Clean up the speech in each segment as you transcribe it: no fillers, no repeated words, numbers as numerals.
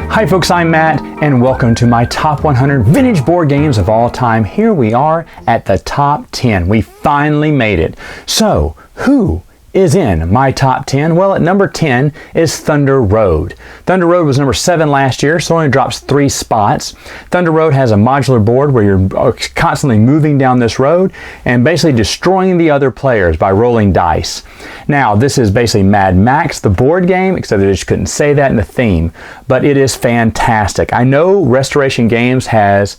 Hi folks, I'm Matt, and welcome to my top 100 vintage board games of all time. Here we are at the top 10. We finally made it. So, who is in my top 10? Well, at number 10 is Thunder Road. Thunder Road was number 7 last year, so it only drops 3 spots. Thunder Road has a modular board where you're constantly moving down this road and basically destroying the other players by rolling dice. Now, this is basically Mad Max, the board game, except they just couldn't say that in the theme, but it is fantastic. I know Restoration Games has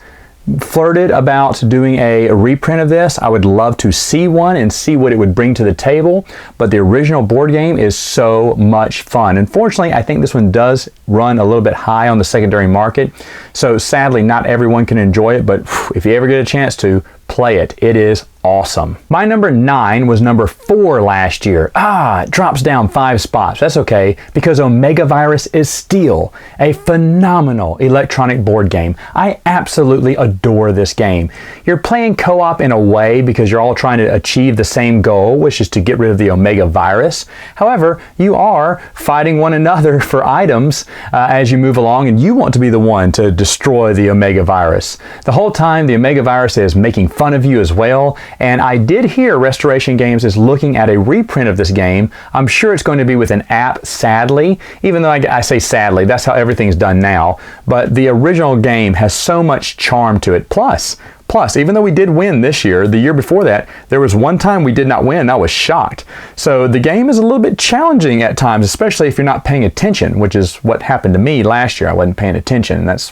flirted about doing a reprint of this. I would love to see one and see what it would bring to the table, but the original board game is so much fun. Unfortunately, I think this one does run a little bit high on the secondary market, so sadly not everyone can enjoy it, but if you ever get a chance to, play it. It is awesome. My number 9 was number 4 last year. It drops down 5 spots. That's okay, because Omega Virus is still a phenomenal electronic board game. I absolutely adore this game. You're playing co-op in a way because you're all trying to achieve the same goal, which is to get rid of the Omega Virus. However, you are fighting one another for items as you move along, and you want to be the one to destroy the Omega Virus. The whole time, the Omega Virus is making fun of you as well, and I did hear Restoration Games is looking at a reprint of this game. I'm sure it's going to be with an app, sadly, even though I say sadly, that's how everything's done now, but the original game has so much charm to it. Plus, even though we did win this year, the year before that, there was one time we did not win, and I was shocked. So the game is a little bit challenging at times, especially if you're not paying attention, which is what happened to me last year. I wasn't paying attention, and that's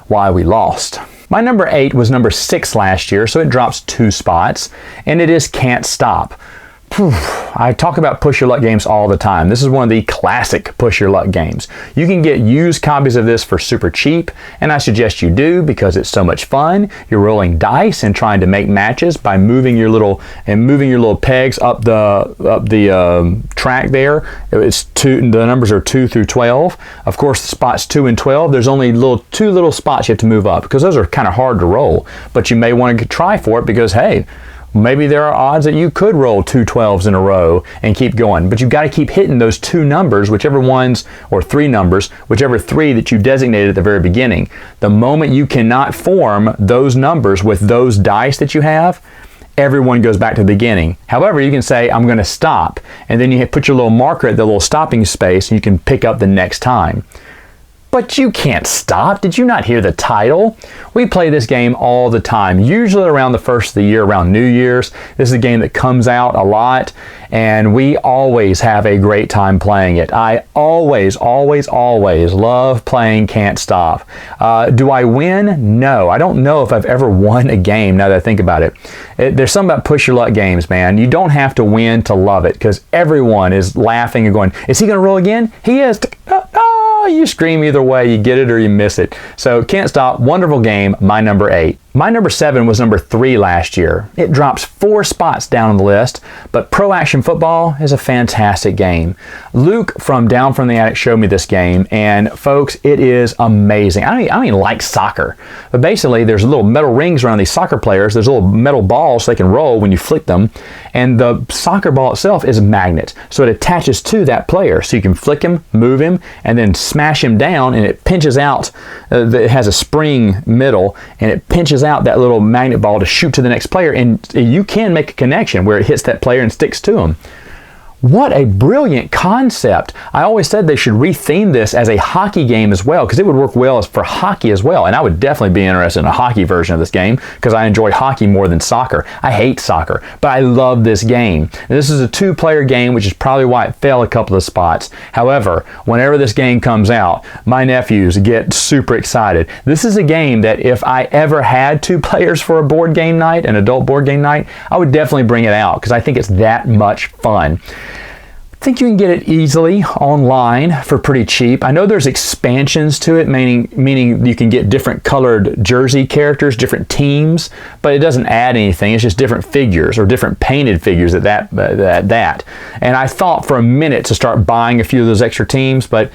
why we lost. My number 8 was number 6 last year, so it drops 2 spots, and it is Can't Stop. I talk about push your luck games all the time. This is one of the classic push your luck games. You can get used copies of this for super cheap, and I suggest you do because it's so much fun. You're rolling dice and trying to make matches by moving your little pegs up the track there. The numbers are 2 through 12. Of course, the spots 2 and 12. There's only 2 little spots you have to move up because those are kind of hard to roll. But you may want to try for it because hey, maybe there are odds that you could roll 2 12s in a row and keep going. But you've got to keep hitting those 2 numbers, whichever ones, or 3 numbers, whichever 3 that you designated at the very beginning. The moment you cannot form those numbers with those dice that you have, everyone goes back to the beginning. However, you can say, I'm going to stop. And then you put your little marker at the little stopping space and you can pick up the next time. But you can't stop. Did you not hear the title? We play this game all the time, usually around the first of the year, around New Year's. This is a game that comes out a lot, and we always have a great time playing it. I always love playing Can't Stop. Do I win? No. I don't know if I've ever won a game, now that I think about it. There's something about push your luck games, man. You don't have to win to love it, because everyone is laughing and going, is he going to roll again? He is. You scream either way, you get it or you miss it. So Can't Stop, wonderful game, my number 8. My number 7 was number 3 last year. It drops 4 spots down on the list, but Pro Action Football is a fantastic game. Luke from Down from the Attic showed me this game, and folks, it is amazing. I don't even like soccer, but basically there's little metal rings around these soccer players. There's little metal balls so they can roll when you flick them, and the soccer ball itself is a magnet, so it attaches to that player, so you can flick him, move him, and then smash him down, and it pinches out. It has a spring middle, and it pinches out that little magnet ball to shoot to the next player, and you can make a connection where it hits that player and sticks to him. What a brilliant concept. I always said they should retheme this as a hockey game as well, because it would work well for hockey as well, and I would definitely be interested in a hockey version of this game because I enjoy hockey more than soccer. I hate soccer, but I love this game. And this is a 2-player game, which is probably why it fell a couple of spots. However, whenever this game comes out, my nephews get super excited. This is a game that if I ever had 2 players for a board game night, an adult board game night, I would definitely bring it out because I think it's that much fun. I think you can get it easily online for pretty cheap. I know there's expansions to it, meaning you can get different colored jersey characters, different teams, but it doesn't add anything. It's just different figures or different painted figures at that. And I thought for a minute to start buying a few of those extra teams, but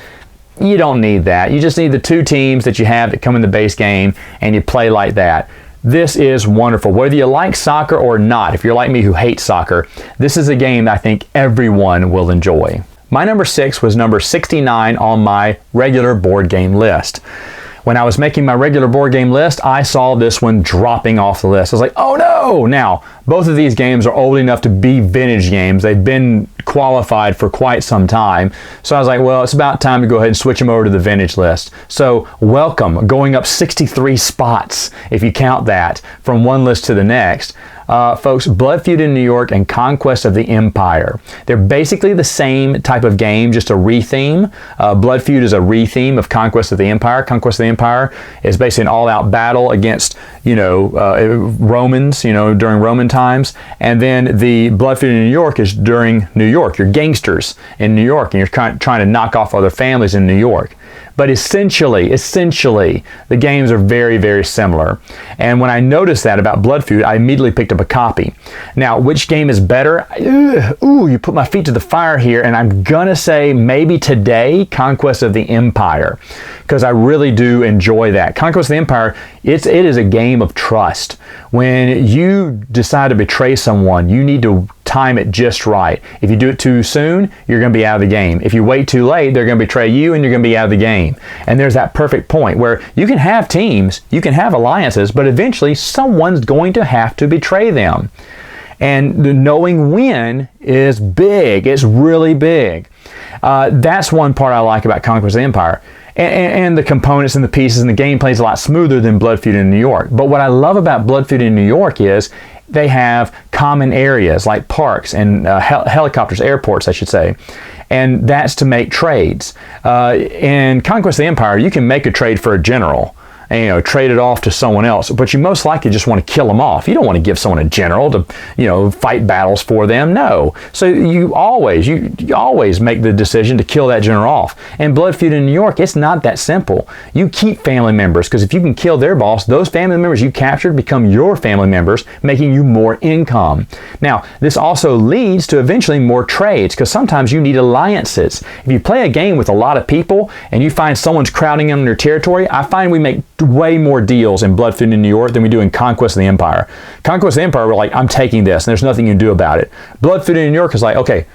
you don't need that. You just need the 2 teams that you have that come in the base game, and you play like that. This is wonderful. Whether you like soccer or not, if you're like me who hates soccer, this is a game that I think everyone will enjoy. My number 6 was number 69 on my regular board game list. When I was making my regular board game list, I saw this one dropping off the list. I was like, oh no! Now, both of these games are old enough to be vintage games. They've been qualified for quite some time. So I was like, well, it's about time to go ahead and switch them over to the vintage list. So welcome, going up 63 spots, if you count that, from one list to the next. Folks, Blood Feud in New York and Conquest of the Empire. They're basically the same type of game, just a retheme. Blood Feud is a retheme of Conquest of the Empire. Conquest of the Empire is basically an all-out battle against, Romans, during Roman times. And then the Blood Feud in New York is during New York. You're gangsters in New York, and you're trying to knock off other families in New York. But essentially, the games are very, very similar. And when I noticed that about Blood Feud, I immediately picked up a copy. Now, which game is better? You put my feet to the fire here, and I'm gonna say maybe today, Conquest of the Empire, because I really do enjoy that. Conquest of the Empire, it is a game of trust. When you decide to betray someone, you need to time it just right. If you do it too soon, you're going to be out of the game. If you wait too late, they're going to betray you and you're going to be out of the game. And there's that perfect point where you can have teams, you can have alliances, but eventually someone's going to have to betray them. And knowing when is big. It's really big. That's one part I like about Conquest of the Empire. And the components and the pieces and the gameplay is a lot smoother than Blood Feud in New York. But what I love about Blood Feud in New York is they have common areas like parks and helicopters, airports, I should say. And that's to make trades. In Conquest of the Empire, you can make a trade for a general and trade it off to someone else, but you most likely just want to kill them off. You don't want to give someone a general to fight battles for them. No. So you always make the decision to kill that general off. And Blood Feud in New York, it's not that simple. You keep family members, because if you can kill their boss, those family members you captured become your family members, making you more income. Now, this also leads to eventually more trades, because sometimes you need alliances. If you play a game with a lot of people and you find someone's crowding in on your territory, I find we make way more deals in Blood Feud in New York than we do in Conquest of the Empire. Conquest of the Empire, we're like, I'm taking this, and there's nothing you can do about it. Blood Feud in New York is like, okay,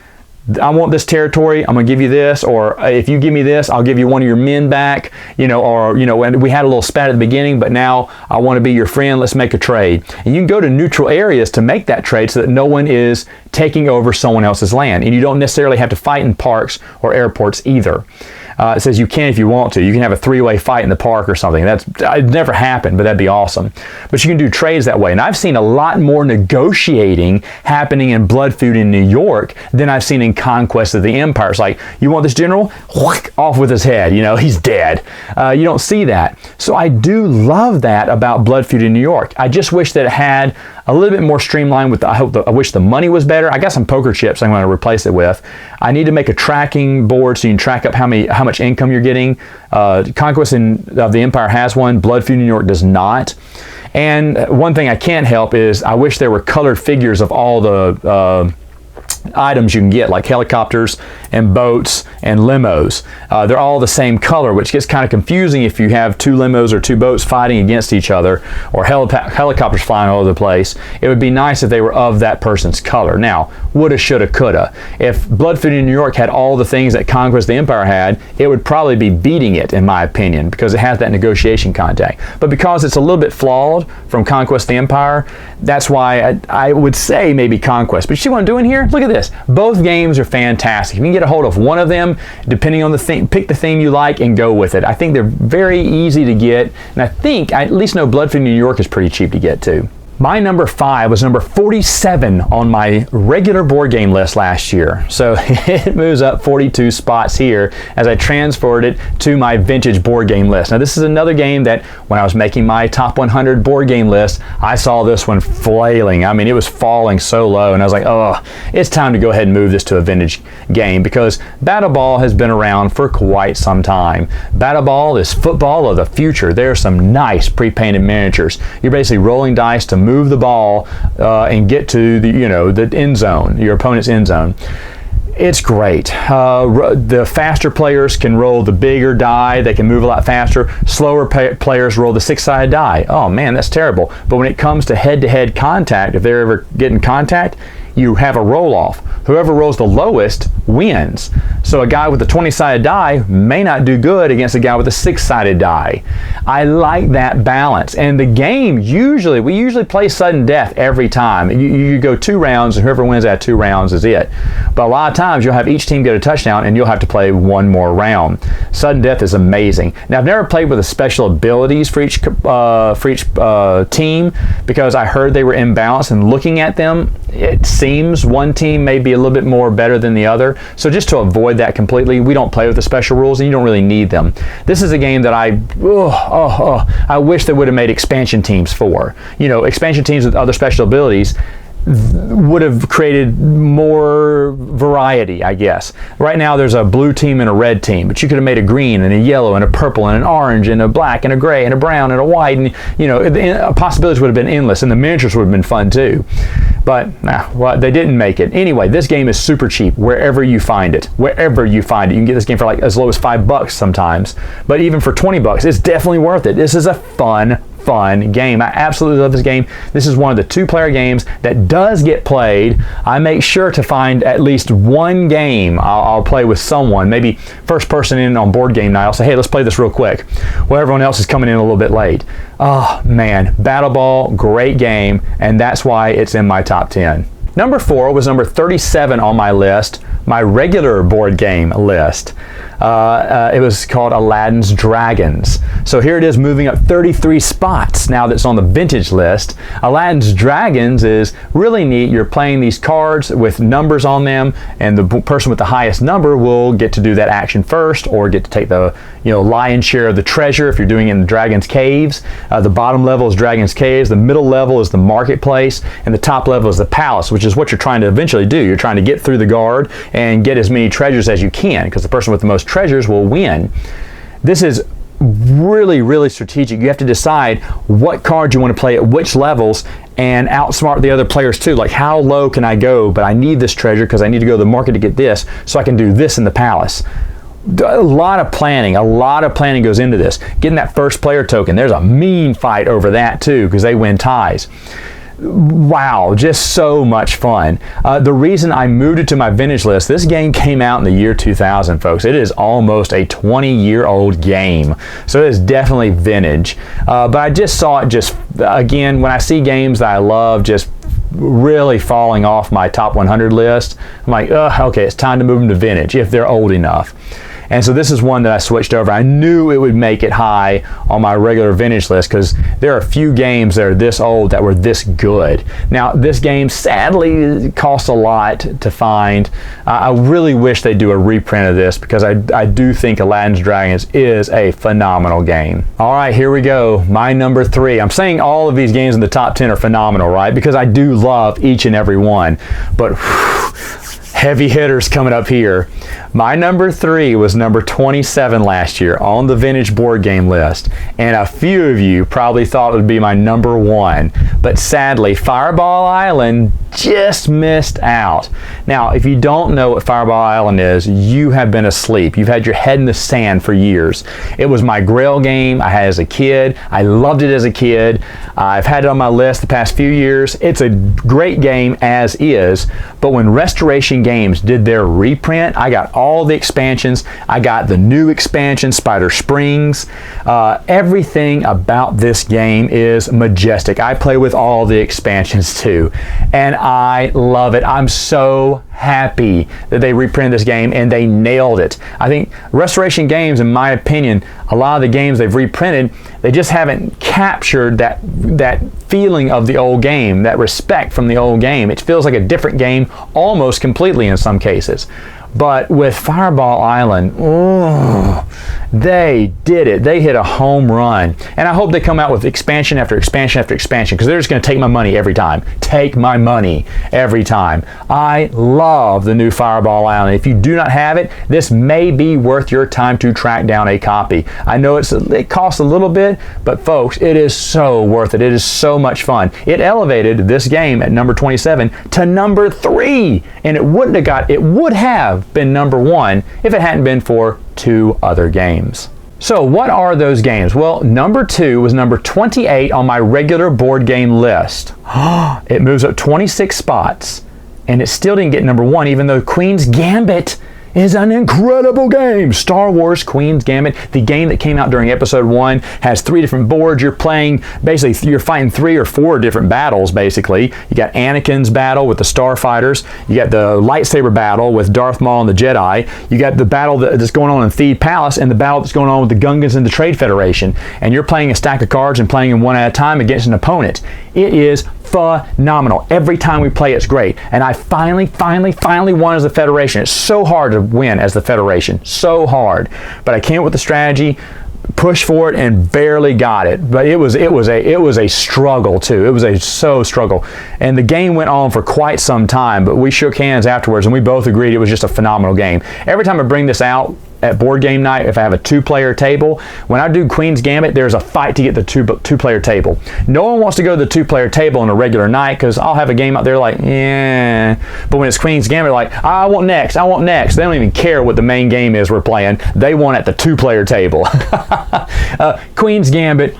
I want this territory, I'm going to give you this, or if you give me this, I'll give you one of your men back, and we had a little spat at the beginning, but now I want to be your friend, let's make a trade. And you can go to neutral areas to make that trade so that no one is taking over someone else's land, and you don't necessarily have to fight in parks or airports either. It says you can if you want to. You can have a three-way fight in the park or something. It never happened, but that'd be awesome. But you can do trades that way. And I've seen a lot more negotiating happening in Blood Feud in New York than I've seen in Conquest of the Empire. It's like, you want this general? Whack, off with his head. He's dead. You don't see that. So I do love that about Blood Feud in New York. I just wish that it had a little bit more streamlined with I wish the money was better. I got some poker chips I'm going to replace it with. I need to make a tracking board so you can track up how much income you're getting. Conquest of the Empire has one. Blood Feud in New York does not. And one thing I can't help is I wish there were colored figures of all the items you can get, like helicopters and boats and limos. They're all the same color, which gets kind of confusing if you have two limos or two boats fighting against each other, or helicopters flying all over the place. It would be nice if they were of that person's color. Now, woulda, shoulda, coulda. If Blood Feud in New York had all the things that Conquest of the Empire had, it would probably be beating it, in my opinion, because it has that negotiation contact. But because it's a little bit flawed from Conquest of the Empire, that's why I would say maybe Conquest. But you see what I'm doing here? Look at this. Both games are fantastic. If you can get a hold of one of them, depending on the theme, pick the theme you like and go with it. I think they're very easy to get, and I think I at least know Blood Feud in New York is pretty cheap to get too. My number 5 was number 47 on my regular board game list last year. So it moves up 42 spots here as I transferred it to my vintage board game list. Now, this is another game that when I was making my top 100 board game list, I saw this one flailing. I mean, it was falling so low, and I was like, oh, it's time to go ahead and move this to a vintage game, because Battle Ball has been around for quite some time. Battle Ball is football of the future. There are some nice pre-painted miniatures. You're basically rolling dice to move the ball and get to the end zone, your opponent's end zone. It's great. The faster players can roll the bigger die. They can move a lot faster. Slower players roll the 6-sided die. Oh man, that's terrible. But when it comes to head-to-head contact, if they're ever getting contact, you have a roll-off. Whoever rolls the lowest wins. So a guy with a 20-sided die may not do good against a guy with a 6-sided die. I like that balance. And the game, we usually play sudden death every time. You go 2 rounds, and whoever wins that 2 rounds is it. But a lot of times you'll have each team get a touchdown, and you'll have to play 1 more round. Sudden death is amazing. Now, I've never played with the special abilities for each team, because I heard they were imbalanced, and looking at them, it seems one team may be a little bit more better than the other. So just to avoid that completely, we don't play with the special rules, and you don't really need them. This is a game that I wish they would have made expansion teams for. You know, expansion teams with other special abilities would have created more variety, I guess. Right now there's a blue team and a red team, but you could have made a green and a yellow and a purple and an orange and a black and a gray and a brown and a white, and you know, the possibilities would have been endless, and the miniatures would have been fun too. But well, they didn't make it. Anyway, this game is super cheap wherever you find it. Wherever you find it. You can get this game for like as low as $5 sometimes. But even for $20, it's definitely worth it. This is a fun game. I absolutely love this game. This is one of the 2-player games that does get played. I make sure to find at least one game I'll play with someone, maybe first person in on board game night. I'll say, hey, let's play this real quick. Well, everyone else is coming in a little bit late. Oh man, Battle Ball, great game, and that's why it's in my top 10. Number 4 was number 37 on my list, my regular board game list. It was called Aladdin's Dragons. So here it is, moving up 33 spots now that's on the vintage list. Aladdin's Dragons is really neat. You're playing these cards with numbers on them, and the person with the highest number will get to do that action first, or get to take the lion's share of the treasure if you're doing it in the Dragon's Caves. The bottom level is Dragon's Caves, the middle level is the marketplace, and the top level is the palace, which is what you're trying to eventually do. You're trying to get through the guard and get as many treasures as you can, because the person with the most treasures will win. This is really, really strategic. You have to decide what cards you want to play at which levels and outsmart the other players too. Like, how low can I go, but I need this treasure because I need to go to the market to get this, so I can do this in the palace. A lot of planning goes into this. Getting that first player token, there's a mean fight over that too, because they win ties. Wow, just so much fun. The reason I moved it to my vintage list, this game came out in the year 2000, folks. It is almost a 20-year-old game, so it is definitely vintage. But I just saw it again, when I see games that I love just really falling off my top 100 list, I'm like, okay, it's time to move them to vintage if they're old enough. And so this is one that I switched over. I knew it would make it high on my regular vintage list, because there are a few games that are this old that were this good. Now, this game sadly costs a lot to find. I really wish they'd do a reprint of this, because I do think Aladdin's Dragons is a phenomenal game. All right, here we go. My number 3. I'm saying all of these games in the top 10 are phenomenal, right? Because I do love each and every one. But heavy hitters coming up here. My number 3 was number 27 last year on the vintage board game list, and a few of you probably thought it would be my number 1, but sadly Fireball Island just missed out. Now, if you don't know what Fireball Island is, you have been asleep. You've had your head in the sand for years. It was my grail game I had as a kid. I loved it as a kid. I've had it on my list the past few years. It's a great game as is, but when Restoration Games did their reprint, I got all the expansions. I got the new expansion, Spider Springs. Everything about this game is majestic. I play with all the expansions too, and I love it. I'm so happy that they reprinted this game and they nailed it. I think Restoration Games, in my opinion, a lot of the games they've reprinted, they just haven't captured that feeling of the old game, that respect from the old game. It feels like a different game almost completely in some cases. But with Fireball Island, they did it. They hit a home run. And I hope they come out with expansion after expansion after expansion, because they're just going to take my money every time. Take my money every time. I love the new Fireball Island. If you do not have it, this may be worth your time to track down a copy. I know it costs a little bit, but folks, it is so worth it. It is so much fun. It elevated this game at number 27 to number 3, and it would have been number 1 if it hadn't been for 2 other games. So what are those games? Well, number 2 was number 28 on my regular board game list. It moves up 26 spots. and it still didn't get number 1, even though Queen's Gambit is an incredible game. Star Wars Queen's Gambit, the game that came out during episode 1, has 3 different boards. You're playing, basically, you're fighting 3 or 4 different battles, basically. You got Anakin's battle with the Starfighters. You got the lightsaber battle with Darth Maul and the Jedi. You got the battle that's going on in Theed Palace and the battle that's going on with the Gungans and the Trade Federation. And you're playing a stack of cards and playing them one at a time against an opponent. It is phenomenal. Every time we play, it's great. And I finally won as the Federation. It's so hard to win as the Federation. So hard. But I came up with the strategy, pushed for it, and barely got it. But it was a struggle too. It was a struggle. And the game went on for quite some time, but we shook hands afterwards and we both agreed it was just a phenomenal game. Every time I bring this out at board game night, if I have a 2-player table, when I do Queen's Gambit, there's a fight to get the two-player table. No one wants to go to the 2-player table on a regular night because I'll have a game out there like, yeah. But when it's Queen's Gambit, like, I want next. They don't even care what the main game is we're playing. They want at the 2-player table. Queen's Gambit.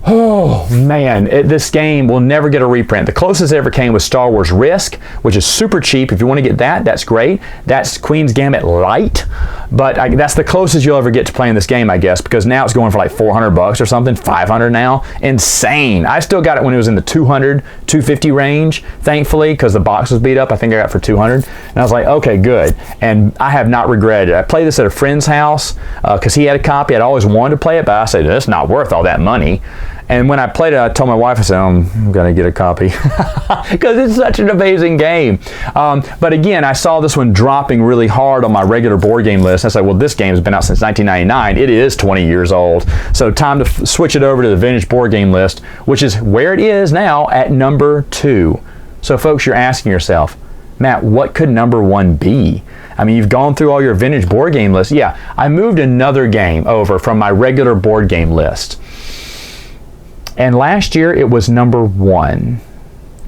Oh man, this game will never get a reprint. The closest it ever came was Star Wars Risk, which is super cheap. If you want to get that, that's great. That's Queen's Gambit Lite, but that's the closest you'll ever get to playing this game, I guess, because now it's going for like $400 or something, $500 now. Insane. I still got it when it was in the $200, $250 range, thankfully, because the box was beat up. I think I got it for $200, and I was like, okay, good. And I have not regretted it. I played this at a friend's house because he had a copy. I'd always wanted to play it, but I said, it's not worth all that money. And when I played it, I told my wife, I said, I'm going to get a copy because it's such an amazing game. But again, I saw this one dropping really hard on my regular board game list. I said, well, this game has been out since 1999. It is 20 years old. So time to switch it over to the vintage board game list, which is where it is now at number 2. So folks, you're asking yourself, Matt, what could number 1 be? I mean, you've gone through all your vintage board game lists. Yeah, I moved another game over from my regular board game list. And last year it was number 1,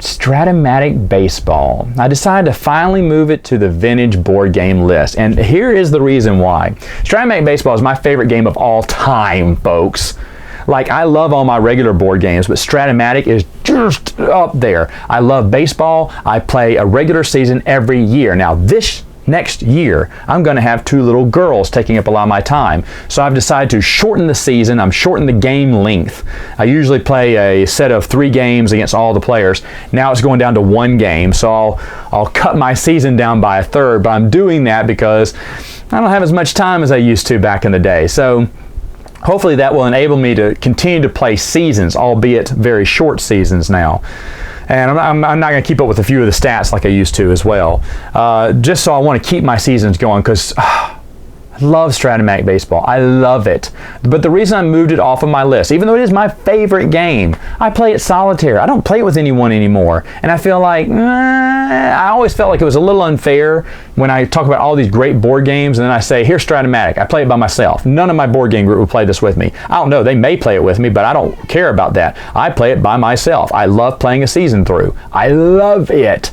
Strat-o-matic Baseball. I decided to finally move it to the vintage board game list. And here is the reason why. Strat-o-matic Baseball is my favorite game of all time, folks. Like, I love all my regular board games, but Strat-o-matic is just up there. I love baseball. I play a regular season every year. Now, this next year, I'm going to have 2 little girls taking up a lot of my time. So I've decided to shorten the season. I'm shortening the game length. I usually play a set of 3 games against all the players. Now it's going down to 1 game. So I'll cut my season down by 1/3, but I'm doing that because I don't have as much time as I used to back in the day. So hopefully that will enable me to continue to play seasons, albeit very short seasons now. And I'm not going to keep up with a few of the stats like I used to as well. Just so I want to keep my seasons going because I love Strat-o-matic Baseball. I love it. But the reason I moved it off of my list, even though it is my favorite game, I play it solitaire. I don't play it with anyone anymore. And I feel like, I always felt like it was a little unfair when I talk about all these great board games and then I say, here's Strat-o-matic. I play it by myself. None of my board game group will play this with me. I don't know. They may play it with me, but I don't care about that. I play it by myself. I love playing a season through. I love it.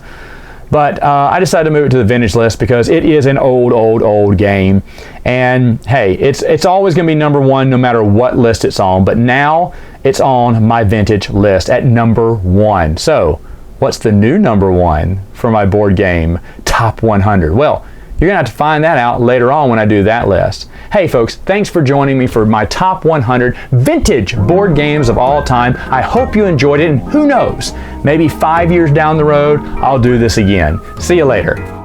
But I decided to move it to the vintage list because it is an old game. And hey, it's always going to be number 1 no matter what list it's on. But now it's on my vintage list at number 1. So what's the new number 1 for my board game top 100? Well, you're going to have to find that out later on when I do that list. Hey folks, thanks for joining me for my top 100 vintage board games of all time. I hope you enjoyed it, and who knows, maybe 5 years down the road, I'll do this again. See you later.